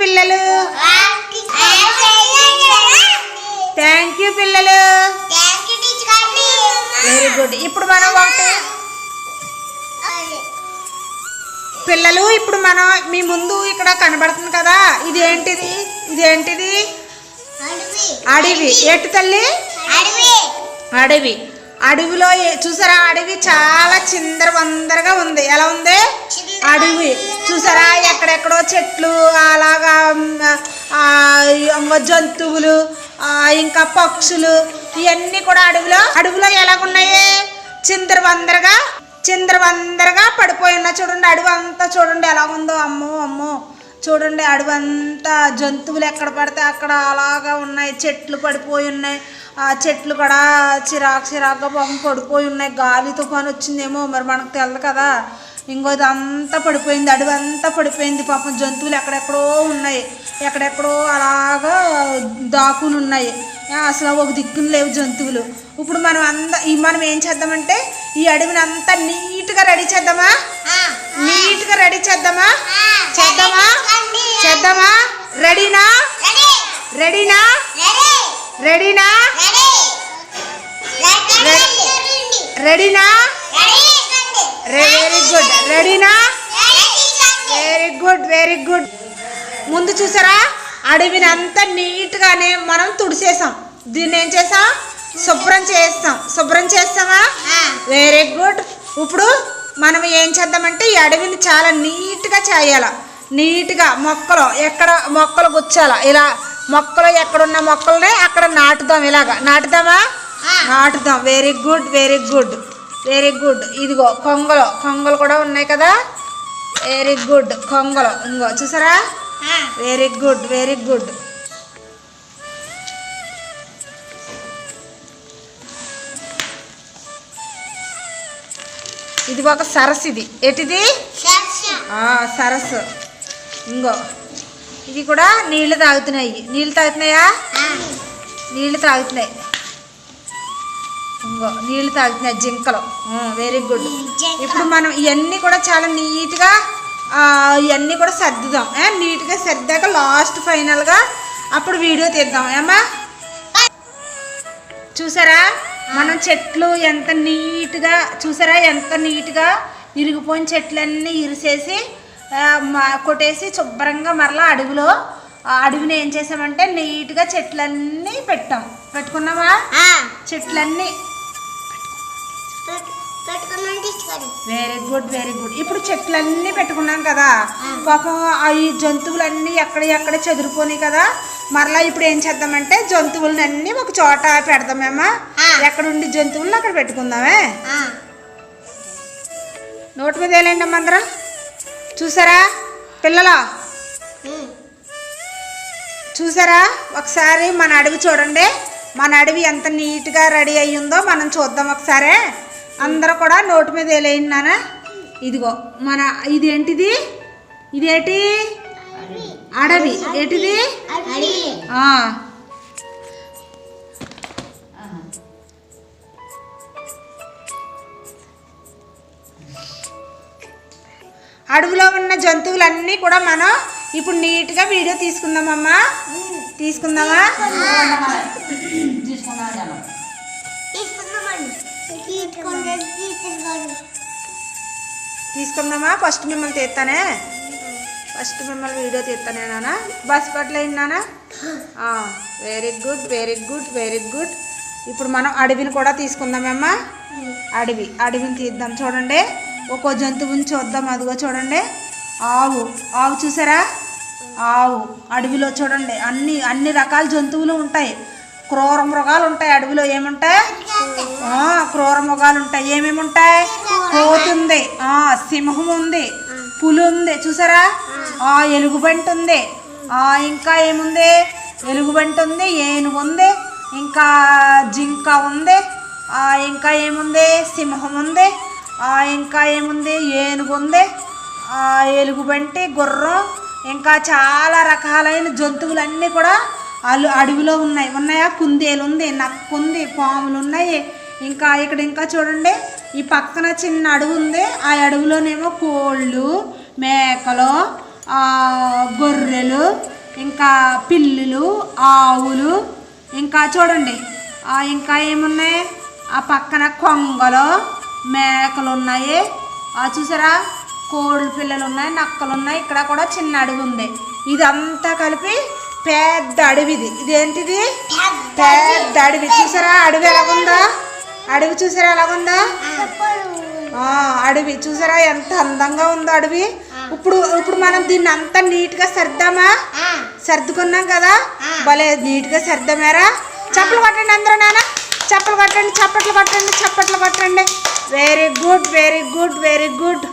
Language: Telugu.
పిల్లలు. థ్యాంక్ యూ పిల్లలు. Very good. ఇప్పుడు మనం ఒకటి పిల్లలు, ఇప్పుడు మనం మీ ముందు ఇక్కడ కనబడుతుంది కదా, ఇదేంటిది? ఇదేంటిది? అడవి. ఎటు తల్లి? అడవి. అడవిలో చూసారా, అడవి చాలా చిందరవందరగా ఉంది. ఎలా ఉంది అడవి? చూసారా, ఎక్కడెక్కడో చెట్లు, అలాగా జంతువులు, ఇంకా పక్షులు, ఇవన్నీ కూడా అడవిలో ఎలాగున్నాయి? చిందరవందరగా పడిపోయి ఉన్నాయి. చూడండి అడవి అంతా, చూడండి ఎలా ఉందో. అమ్మో అమ్మో, చూడండి అడవి అంతా జంతువులు ఎక్కడ పడితే అక్కడ అలాగా ఉన్నాయి. చెట్లు పడిపోయి ఉన్నాయి. ఆ చెట్లు కూడా చిరాకుగా పాపం పడిపోయి ఉన్నాయి. గాలి తుఫాను వచ్చిందేమో మరి మనకు తెలియదు కదా. ఇంకో ఇదంతా పడిపోయింది, అడవి అంతా పడిపోయింది. పాపం జంతువులు ఎక్కడెక్కడో ఉన్నాయి, ఎక్కడెక్కడో అలాగా దాకుని ఉన్నాయి. అసలు ఒక దిక్కున లేవు జంతువులు. ఇప్పుడు మనం ఏం చేద్దామంటే ఈ అడవిని అంతా నీట్గా రెడీ చేద్దామా? నీట్గా రెడీ చేద్దామా? చేద్దామా? రెడీనా? రెడీనా? రెడీనా? రెడీనా? Very good. రెడీనా? Very good, very good. ముందు చూసారా, అడవిని అంతా నీట్గానే మనం తుడిసేసాం. దీన్ని ఏం చేసాం? శుభ్రం చేస్తామా? Very good. ఇప్పుడు మనం ఏం చేద్దామంటే ఈ అడవిని చాలా నీట్గా చేయాలి. నీట్గా మొక్కలు గుచ్చాలా. ఇలా మొక్కలు ఎక్కడున్న మొక్కలనే అక్కడ నాటుదాం. ఇలాగా నాటుదామా? నాటుదాం. Very good, very good, very good. ఇదిగో కొంగలు కూడా ఉన్నాయి కదా. Very good. కొంగలు ఇంకో చూసారా? Very good, very good. ఇది ఒక సరస్సు. ఇది ఎటిది? సరస్సు. ఇంకో ఇది కూడా నీళ్లు తాగుతున్నాయి. నీళ్ళు తాగుతున్నాయా? నీళ్ళు తాగుతున్నాయి. ఇంకో నీళ్ళు తాగుతున్నాయి జింకలు. Very good. ఇప్పుడు మనం ఇవన్నీ కూడా చాలా నీట్గా ఇవన్నీ కూడా సర్దుదాం. నీట్గా సర్దాక లాస్ట్ ఫైనల్గా అప్పుడు వీడియో తీద్దాం. ఏమా చూసారా, మనం చెట్లు ఎంత నీట్గా, చూసారా ఎంత నీట్గా ఇరిగిపోయిన చెట్లన్నీ ఇరిసేసి కొట్టేసి శుభ్రంగా మరలా అడవిని ఏం చేసామంటే నీట్గా చెట్లన్నీ పెట్టుకున్నామా? చెట్లన్నీ వెరీ గుడ్, వెరీ గుడ్. ఇప్పుడు చెట్లన్నీ పెట్టుకున్నాం కదా. పాపం ఈ జంతువులన్నీ ఎక్కడ చెదిరిపోయి కదా. మరలా ఇప్పుడు ఏం చేద్దామంటే జంతువులన్నీ ఒక చోట పెడదామేమా? ఎక్కడుండి జంతువులను అక్కడ పెట్టుకుందామే. నోటి మీద వేలండి అమ్మ అందరం. చూసారా పిల్లలా? చూసారా? ఒకసారి మన అడవి చూడండి. మన అడవి ఎంత నీట్గా రెడీ అయ్యిందో మనం చూద్దాం ఒకసారి. అందరూ కూడా నోటి మీద వేలేయండి నాన్న. ఇదిగో ఇదేంటిది? ఇదేంటి? అడవి. ఏంటిది? అడవిలో ఉన్న జంతువులన్నీ కూడా మనం ఇప్పుడు నీట్గా వీడియో తీసుకుందామమ్మా. తీసుకుందామా? తీసుకుందామా? ఫస్ట్ మిమ్మల్ని తీస్తానే. ఫస్ట్ మిమ్మల్ని వీడియో తీస్తానే నాన్న. బస్ పట్లయింది నాన్న. Very good, very good, very good. ఇప్పుడు మనం అడవిని కూడా తీసుకుందామమ్మా. అడవిని తీద్దాం. చూడండి ఒక్కో జంతువుని చూద్దాం. అదిగో చూడండి ఆవు చూసారా? ఆవు. అడవిలో చూడండి అన్ని రకాల జంతువులు ఉంటాయి. క్రూర మృగాలు ఉంటాయి అడవిలో. ఏముంటాయి? క్రూర మృగాలు ఉంటాయి. ఏమేమి ఉంటాయి? కోతి ఉంది, సింహం ఉంది, పులి ఉంది చూసారా? ఎలుగుబంటి ఉంది. ఇంకా ఏముంది? ఎలుగుబంటి ఉంది, ఏనుగు ఉంది, ఇంకా జింక ఉంది, ఇంకా ఏముంది? సింహం ఉంది, ఇంకా ఏముంది? ఏనుగు ఉంది, ఎలుగుబంటి, గుర్రం, ఇంకా చాలా రకాలైన జంతువులన్నీ కూడా అడవిలో ఉన్నాయా? కుందేలు ఉంది, నక్క ఉంది, పాములు ఉన్నాయి. ఇంకా చూడండి ఈ పక్కన చిన్న అడవి ఉంది. ఆ అడవిలోనేమో కోళ్ళు, మేకలు, గొర్రెలు, ఇంకా పిల్లులు, ఆవులు, ఇంకా చూడండి ఇంకా ఏమున్నాయి ఆ పక్కన కొంగలు, మేకలు ఉన్నాయి. చూసారా కోళ్ళు పిల్లలు ఉన్నాయి, నక్కలు ఉన్నాయి. ఇక్కడ కూడా చిన్న అడవి ఉంది. ఇదంతా కలిపి పెద్ద అడవిది. ఇదేంటిది? పెద్ద అడవి. చూసారా అడవి ఎలాగుందా? అడవి చూసారా ఎలాగుందా? అడవి చూసారా ఎంత అందంగా ఉందో అడవి. ఇప్పుడు మనం దీన్ని అంతా నీట్గా సర్దామా? సర్దుకున్నాం కదా, భలే నీట్గా సర్దామారా. చప్పట్లు కొట్టండి అందరూ నాన్న, చప్పట్లు కొట్టండి, చప్పట్లు కొట్టండి, చప్పట్లు కొట్టండి. Very good, very good, very good.